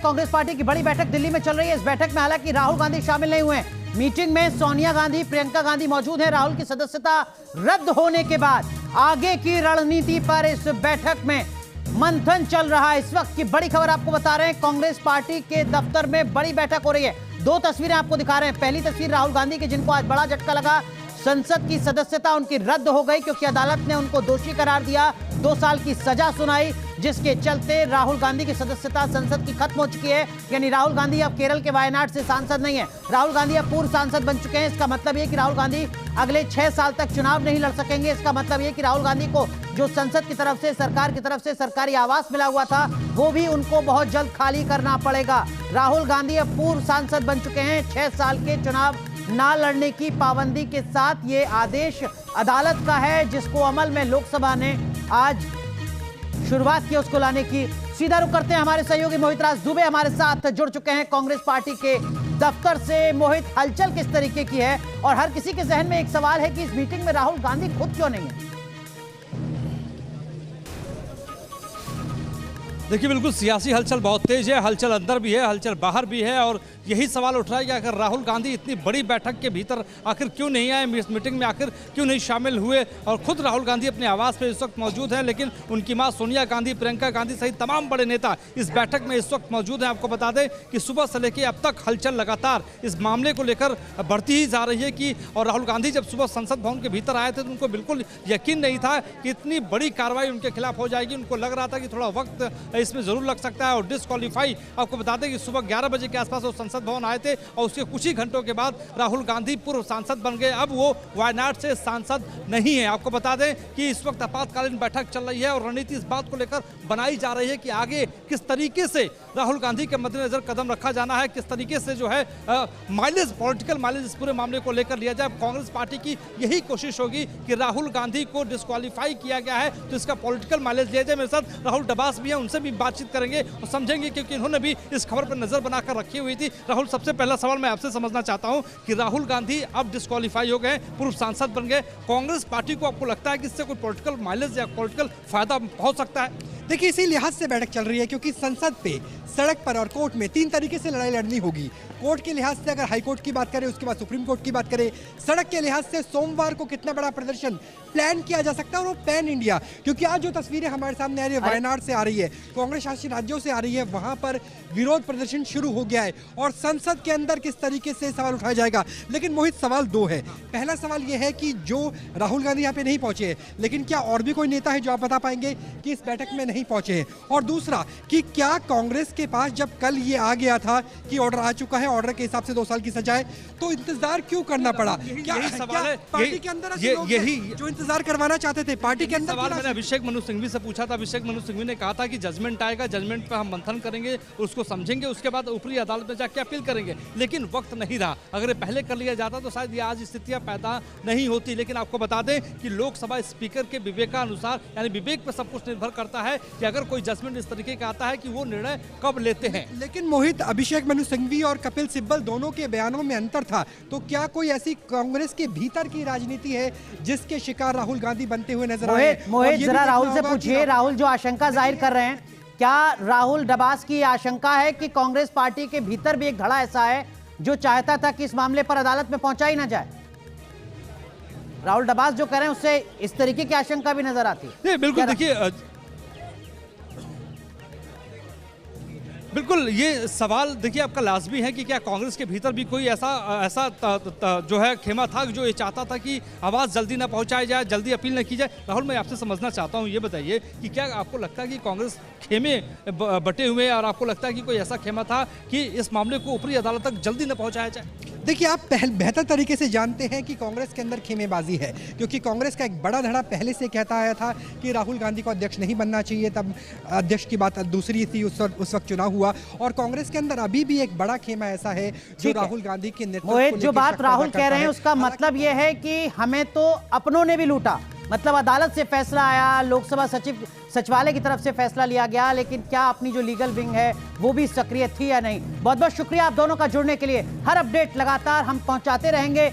Congress party की बड़ी बैठक दिल्ली में चल रही है। इस बैठक में हालांकि राहुल गांधी शामिल नहीं हुए हैं। मीटिंग में सोनिया गांधी, प्रियंका गांधी मौजूद हैं। राहुल की सदस्यता रद्द होने के बाद आगे की रणनीति पर इस बैठक में मंथन चल रहा है। इस वक्त की बड़ी खबर आपको बता रहे हैं, कांग्रेस पार्टी के दफ्तर में बड़ी बैठक हो रही है। दो तस्वीरें आपको दिखा रहे हैं। पहली तस्वीर राहुल गांधी की, जिनको आज बड़ा झटका लगा। संसद की सदस्यता उनकी रद्द हो गई क्योंकि अदालत ने उनको दोषी करार दिया, 2 साल की सजा सुनाई, जिसके चलते राहुल गांधी की सदस्यता संसद की खत्म हो चुकी है। यानी राहुल गांधी अब केरल के वायनाड से सांसद नहीं है। राहुल गांधी अब पूर्व सांसद बन चुके हैं। इसका मतलब यह कि राहुल गांधी अगले 6 साल तक चुनाव नहीं लड़ सकेंगे। इसका मतलब यह कि राहुल गांधी को जो संसद की तरफ से, सरकार की तरफ से सरकारी आवास मिला हुआ था, वो भी उनको बहुत जल्द खाली करना पड़ेगा। राहुल गांधी अब पूर्व सांसद बन चुके हैं। 6 साल के चुनाव ना लड़ने की पाबंदी के साथ ये आदेश अदालत का है, जिसको अमल में लोकसभा ने आज शुरुआत की उसको लाने की। सीधा रुख करते हैं, हमारे सहयोगी मोहित राज दुबे हमारे साथ जुड़ चुके हैं कांग्रेस पार्टी के दफ्तर से। मोहित, हलचल किस तरीके की है? और हर किसी के जहन में एक सवाल है कि इस मीटिंग में राहुल गांधी खुद क्यों नहीं है? देखिए, बिल्कुल सियासी हलचल बहुत तेज है। हलचल अंदर भी है, हलचल बाहर भी है। और यही सवाल उठ रहा है कि अगर राहुल गांधी इतनी बड़ी बैठक के भीतर आखिर क्यों नहीं आए, इस मीटिंग में आखिर क्यों नहीं शामिल हुए। और खुद राहुल गांधी अपने आवास पर इस वक्त मौजूद हैं, लेकिन उनकी मां सोनिया गांधी, प्रियंका गांधी सहित तमाम बड़े नेता इस बैठक में इस वक्त मौजूद हैं। आपको बता दें कि सुबह से लेकर अब तक हलचल लगातार इस मामले को लेकर बढ़ती ही जा रही है कि और राहुल गांधी जब सुबह संसद भवन के भीतर आए थे तो उनको बिल्कुल यकीन नहीं था कि इतनी बड़ी कार्रवाई उनके खिलाफ हो जाएगी। उनको लग रहा था कि थोड़ा वक्त इसमें जरूर लग सकता है और डिस्क्वालीफाई। आपको बता दें कि सुबह 11 बजे के आसपास वो संसद भवन आए थे और उसके कुछ ही घंटों के बाद राहुल गांधी पूर्व सांसद बन गए। अब वो वायनाड से सांसद नहीं है। आपको बता दें कि इस वक्त आपातकालीन बैठक चल रही है और रणनीति इस बात को लेकर बनाई जा रही है कि आगे किस तरीके से राहुल गांधी के मद्देनजर कदम रखा जाना है, किस तरीके से जो है माइलेज, पॉलिटिकल माइलेज इस पूरे मामले को लेकर लिया जाए। कांग्रेस पार्टी की यही कोशिश होगी कि राहुल गांधी को डिस्क्वालीफाई किया गया है तो इसका पॉलिटिकल माइलेज लिया जाए। मेरे साथ राहुल डबास भी है, उनसे भी बातचीत करेंगे और समझेंगे क्योंकि इन्होंने भी इस खबर पर नजर बनाकर रखी हुई थी। राहुल, सबसे पहला सवाल मैं आपसे समझना चाहता हूं कि राहुल गांधी अब डिस्क्वालीफाई हो गए, पूर्व सांसद बन गए। कांग्रेस पार्टी को आपको लगता है कि इससे कोई पॉलिटिकल माइलेज या पॉलिटिकल फायदा पहुंच सकता है? देखिए, इसी लिहाज से बैठक चल रही है क्योंकि संसद पे, सड़क पर और कोर्ट में 3 तरीके से लड़ाई लड़नी होगी। कोर्ट के लिहाज से अगर हाई कोर्ट की बात करें, उसके बाद सुप्रीम कोर्ट की बात करें, सड़क के लिहाज से सोमवार को कितना बड़ा प्रदर्शन प्लान किया जा सकता है और वो पैन इंडिया। क्योंकि आज जो तस्वीरें हमारे सामने आ रही है, वायनाड से आ रही है, कांग्रेस शासित राज्यों से आ रही है, वहां पर विरोध प्रदर्शन शुरू हो गया है और संसद के अंदर किस तरीके से सवाल उठाया जाएगा। लेकिन मोहित, सवाल 2 है। पहला सवाल यह है कि जो राहुल गांधी यहाँ पे नहीं पहुंचे हैं, लेकिन क्या और भी कोई नेता है जो आप बता पाएंगे कि इस बैठक में नहीं पहुंचे हैं? और दूसरा कि क्या कांग्रेस के पास जब कल ये आ गया था कि ऑर्डर आ चुका है, ऑर्डर के हिसाब से 2 साल की सजा है, तो इंतजार क्यों करना पड़ा? क्या सवाल है पार्टी के अंदर यही जो इंतजार करवाना चाहते थे पार्टी के अंदर? सवाल मैंने अभिषेक मनु सिंघवी से पूछा था। अभिषेक मनु सिंघवी ने कहा था कि जजमेंट आएगा, जजमेंट पर हम मंथन करेंगे, उसको समझेंगे, उसके बाद ऊपरी अदालत में जाकर अपील करेंगे। लेकिन वक्त नहीं रहा। अगर पहले कर लिया जाता तो शायद ये आज स्थितियां पैदा नहीं होती। लेकिन आपको बता दें कि लोकसभा स्पीकर के विवेकानुसार, यानी विवेक पर सब कुछ निर्भर करता है कि अगर कोई जजमेंट इस तरीके का आता है कि वो निर्णय कब लेते हैं। लेकिन मोहित, अभिषेक मनु सिंघवी और कपिल सिब्बल दोनों के बयानों में अंतर था। तो क्या कोई ऐसी कांग्रेस के भीतर की राजनीति है जिसके शिकार राहुल गांधी बनते हुए नजर आए? मोहित, जरा राहुल से पूछिए। राहुल जो आशंका जाहिर कर रहे हैं, क्या राहुल डबास की आशंका है कि कांग्रेस पार्टी के भीतर भी एक धड़ा ऐसा है जो चाहता था कि इस मामले पर अदालत में पहुंचा ही ना जाए? राहुल डबास जो कह रहे हैं उससे इस तरीके की आशंका भी नजर आती है। बिल्कुल, देखिए, बिल्कुल ये सवाल देखिए आपका लाजमी है कि क्या कांग्रेस के भीतर भी कोई ऐसा जो है खेमा था जो ये चाहता था कि आवाज़ जल्दी ना पहुंचाई जाए, जल्दी अपील न की जाए। राहुल, मैं आपसे समझना चाहता हूं, ये बताइए कि क्या आपको लगता है कि कांग्रेस खेमे बटे हुए हैं और आपको लगता है कि कोई ऐसा खेमा था कि इस मामले को ऊपरी अदालत तक जल्दी न पहुँचाया जाए? देखिए, आप बेहतर तरीके से जानते हैं कि कांग्रेस के अंदर खेमेबाजी है, क्योंकि कांग्रेस का एक बड़ा धड़ा पहले से कहता आया था कि राहुल गांधी को अध्यक्ष नहीं बनना चाहिए। तब अध्यक्ष की बात दूसरी थी, उस वक्त चुनाव हुआ। और कांग्रेस के अंदर अभी भी एक बड़ा खेमा ऐसा है जो राहुल गांधी के नेतृत्व जो बात राहुल कह रहे हैं उसका मतलब यह है कि हमें तो अपनों ने भी लूटा। मतलब अदालत से फैसला आया, लोकसभा सचिवालय की तरफ से फैसला लिया गया, लेकिन क्या अपनी जो लीगल विंग है वो भी सक्रिय थी या नहीं? बहुत बहुत शुक्रिया आप दोनों का जुड़ने के लिए। हर अपडेट लगातार हम पहुंचाते रहेंगे।